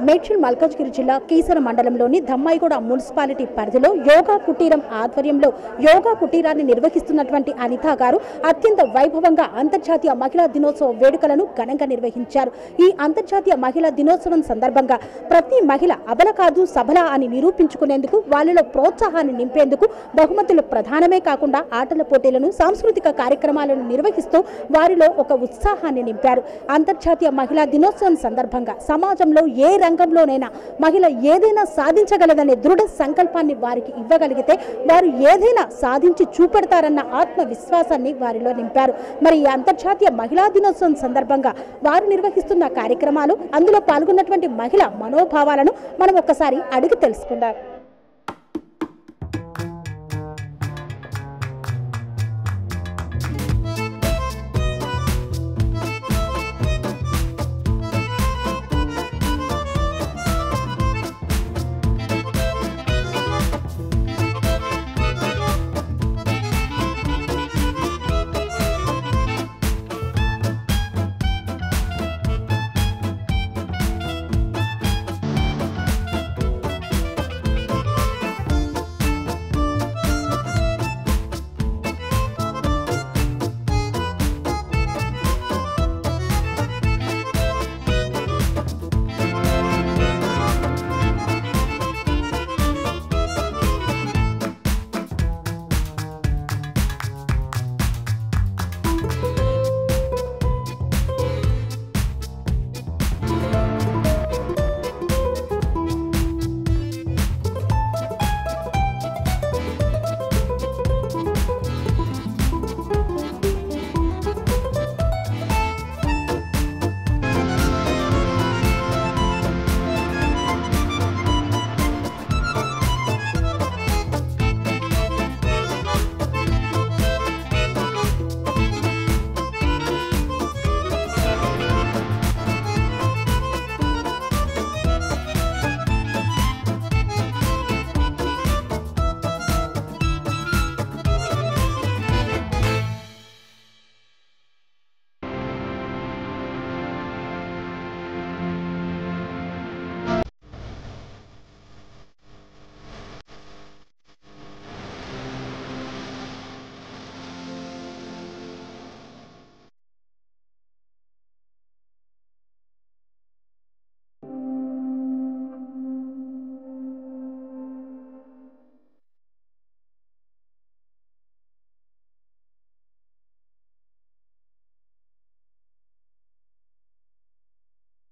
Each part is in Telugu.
మేడ్చల్ మల్కాజ్గిరి జిల్లా కీసర మండలంలోని ధమ్మాయిగూడ మున్సిపాలిటీ పరిధిలో యోగా కుటీరం ఆధ్వర్యంలో యోగా కుటీరాన్ని నిర్వహిస్తున్నటువంటి అనిత గారు అత్యంత వైభవంగా అంతర్జాతీయ మహిళా దినోత్సవ వేడుకలను ఘనంగా నిర్వహించారు. ఈ అంతర్జాతీయ మహిళా దినోత్సవం సందర్భంగా ప్రతి మహిళ అబల కాదు సబల అని నిరూపించుకునేందుకు వాళ్ళలో ప్రోత్సాహాన్ని నింపేందుకు బహుమతులు ప్రధానమే కాకుండా ఆటల పోటీలను సాంస్కృతిక కార్యక్రమాలను నిర్వహిస్తూ వారిలో ఒక ఉత్సాహాన్ని నింపారు. అంతర్జాతీయ మహిళా దినోత్సవం సందర్భంగా సమాజంలో ఏ రంగంలోనైనా మహిళ ఏదైనా సాధించగలదనే దృఢ సంకల్పాన్ని వారికి ఇవ్వగలిగితే వారు ఏదైనా సాధించి చూపెడతారన్న ఆత్మవిశ్వాసాన్ని వారిలో నింపారు. మరి ఈ అంతర్జాతీయ మహిళా దినోత్సవం సందర్భంగా వారు నిర్వహిస్తున్న కార్యక్రమాలు, అందులో పాల్గొన్నటువంటి మహిళా మనోభావాలను మనం ఒక్కసారి అడిగి తెలుసుకుందాం.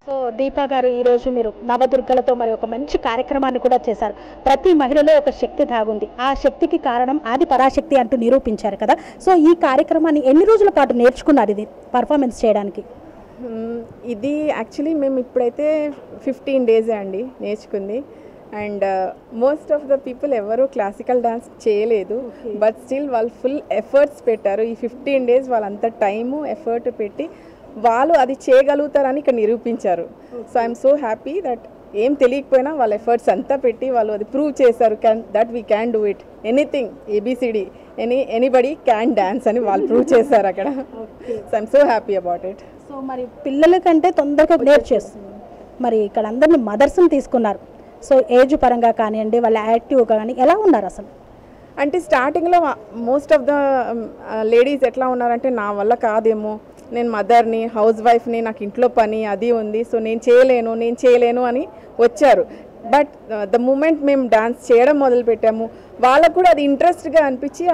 సో దీపా గారు, ఈరోజు మీరు నవదుర్గలతో మరి ఒక మంచి కార్యక్రమాన్ని కూడా చేశారు. ప్రతి మహిళలో ఒక శక్తి దాగుంది, ఆ శక్తికి కారణం ఆది పరాశక్తి అంటూ నిరూపించారు కదా. సో ఈ కార్యక్రమాన్ని ఎన్ని రోజుల పాటు నేర్చుకున్నారు ఇది పర్ఫార్మెన్స్ చేయడానికి? ఇది యాక్చువల్లీ మేము ఇప్పుడైతే 15 డేస్ అండి నేర్చుకుంది. And most of the people ఎవరు క్లాసికల్ డాన్స్ చేయలేదు, బట్ స్టిల్ వాళ్ళు ఫుల్ ఎఫర్ట్స్ పెట్టారు. ఈ 15 డేస్ వాళ్ళంతా టైము ఎఫర్ట్ పెట్టి వాళ్ళు అది చేయగలుగుతారని ఇక్కడ నిరూపించారు. So I'm so happy that ఏం తెలియకపోయినా వాళ్ళ ఎఫర్ట్స్ అంతా పెట్టి వాళ్ళు అది ప్రూవ్ చేశారు that we can do it, anything ABCD anybody can dance అని వాళ్ళు ప్రూవ్ చేశారు అక్కడ. So I'm so happy about it. So మరి పిల్లల కంటే తొందరగా నేర్చేస్తుంది. మరి ఇక్కడ అందరినీ మదర్స్ని తీసుకున్నారు. సో ఏజ్ పరంగా కానివ్వండి, వాళ్ళ యాక్టివ్గా కానీ ఎలా ఉన్నారు అసలు? అంటే స్టార్టింగ్లో మోస్ట్ ఆఫ్ ద లేడీస్ ఎట్లా ఉన్నారంటే నా వల్ల కాదేమో, నేను మదర్ని, హౌస్ వైఫ్ని, నాకు ఇంట్లో పని అది ఉంది, సో నేను చేయలేను అని వచ్చారు. బట్ ద మూమెంట్ మేము డాన్స్ చేయడం మొదలుపెట్టాము, వాళ్ళకు కూడా అది ఇంట్రెస్ట్గా అనిపించి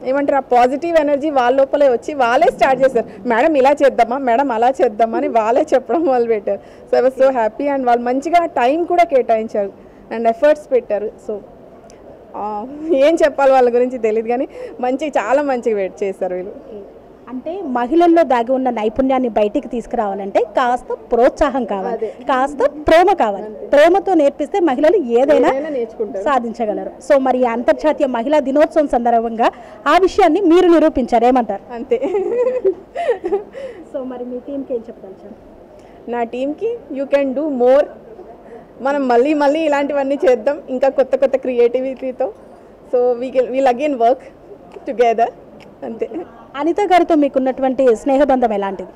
ఏమంటారు ఆ పాజిటివ్ ఎనర్జీ వాళ్ళ లోపలే వచ్చి వాళ్ళే స్టార్ట్ చేశారు. మేడం ఇలా చేద్దామా, మేడం అలా చేద్దామా అని వాళ్ళే చెప్పడం మొదలుపెట్టారు. So I was so happy. And వాళ్ళు మంచిగా టైం కూడా కేటాయించారు అండ్ ఎఫర్ట్స్ పెట్టారు. సో ఏం చెప్పాలి వాళ్ళ గురించి తెలియదు కానీ చాలా మంచిగా వెయిట్ చేశారు వీళ్ళు. అంటే మహిళల్లో దాగి ఉన్న నైపుణ్యాన్ని బయటికి తీసుకురావాలంటే కాస్త ప్రోత్సాహం కావాలి, కాస్త ప్రేమ కావాలి. ప్రేమతో నేర్పిస్తే మహిళలు ఏదైనా సాధించగలరు. సో మరి అంతర్జాతీయ మహిళా దినోత్సవం సందర్భంగా ఆ విషయాన్ని మీరు నిరూపించారు, ఏమంటారు? అంతే. సో మరి మీ టీంకి ఏం చెప్పగలుగుతారు? నా టీంకి యూ కెన్ డూ మోర్, మనం మళ్ళీ ఇలాంటివన్నీ చేద్దాం ఇంకా కొత్త క్రియేటివిటీతో. So we'll again work together. అంతే. అనిత గారితో మీకున్నటువంటి స్నేహబంధం ఎలాంటిది?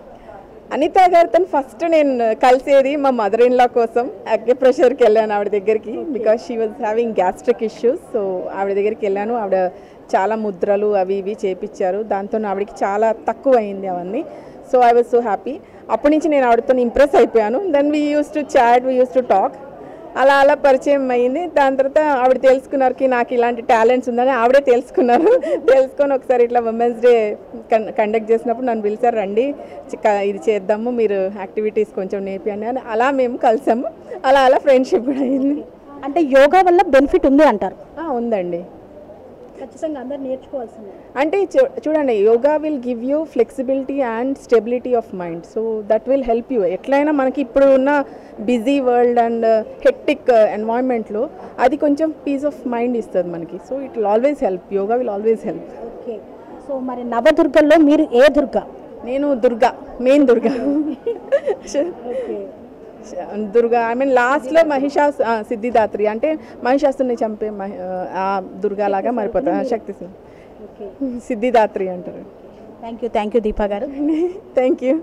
అనిత గారితో ఫస్ట్ నేను కలిసేది మా మదర్ ఇన్ లా కోసం అక్యుప్రెషర్కి వెళ్ళాను ఆవిడ దగ్గరికి, because she was having gastric issues. So ఆవిడ దగ్గరికి వెళ్ళాను, ఆవిడ చాలా ముద్రలు అవి ఇవి చేపించారు, దాంతో ఆవిడకి చాలా తక్కువ అయింది అవన్నీ. So I was so happy. అప్పటి నుంచి నేను ఆవిడతో ఇంప్రెస్ అయిపోయాను. Then we use to chat, we use to talk, అలా అలా పరిచయం అయింది. దాని తర్వాత ఆవిడ తెలుసుకున్నారు నాకు ఇలాంటి టాలెంట్స్ ఉందని ఆవిడే తెలుసుకున్నారు. తెలుసుకొని ఒకసారి ఇట్లా ఉమెన్స్ డే కండక్ట్ చేసినప్పుడు నన్ను పిలిచారు, రండి ఇది చేద్దాము, మీరు యాక్టివిటీస్ కొంచెం నేర్పియండి అని. అలా మేము కలిసాము, అలా అలా ఫ్రెండ్షిప్ కూడా అయింది. అంటే యోగా వల్ల బెనిఫిట్ ఉంది అంటారు? ఉందండి, ఖచ్చితంగా అందరూ నేర్చుకోవాల్సిందే. అంటే చూడండి, yoga will give you flexibility and stability of mind. So that will help you. ఎట్లయినా మనకి ఇప్పుడు ఉన్న బిజీ వరల్డ్ అండ్ హెక్టిక్ ఎన్వైరన్మెంట్లో అది కొంచెం పీస్ ఆఫ్ మైండ్ ఇస్తుంది మనకి. So it will always help, yoga will always help. Okay. So మరి నవదుర్గల్లో మీరు ఏ దుర్గా? నేను Durga, main Durga. Durga I mean లాస్ట్లో సిద్ధిదాత్రి అంటే మహిషాసుని చంపే ఆ దుర్గా లాగా మారిపోతా, శక్తి సిద్ధిదాత్రి అంటారు. థ్యాంక్ యూ దీపా గారు. Thank you.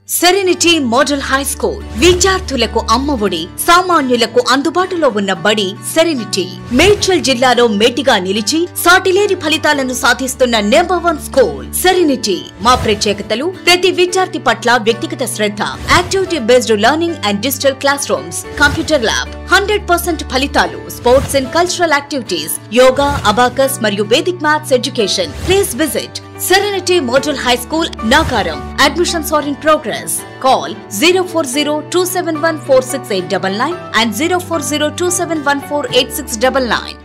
Serenity model high school విద్యార్థులకు అమ్మఒడి, సామాన్యులకు అందుబాటులో ఉన్న బడి సెరెనిటీ. మేడ్చల్ జిల్లాలో మేటిగా నిలిచి సాటిలేని ఫలితాలను సాధిస్తున్న #1 స్కూల్ సెరెనిటీ. మా ప్రత్యేకతలు ప్రతి విద్యార్థి పట్ల వ్యక్తిగత శ్రద్ధ, activity based learning and digital classrooms, computer lab, 100% ఫలితాలు, sports and cultural activities, yoga, abacus మరియు Vedic maths education. Please visit Serenity Model High School, Nagaram. Admissions are in progress. Call 040-271-46899 and 040-271-48699.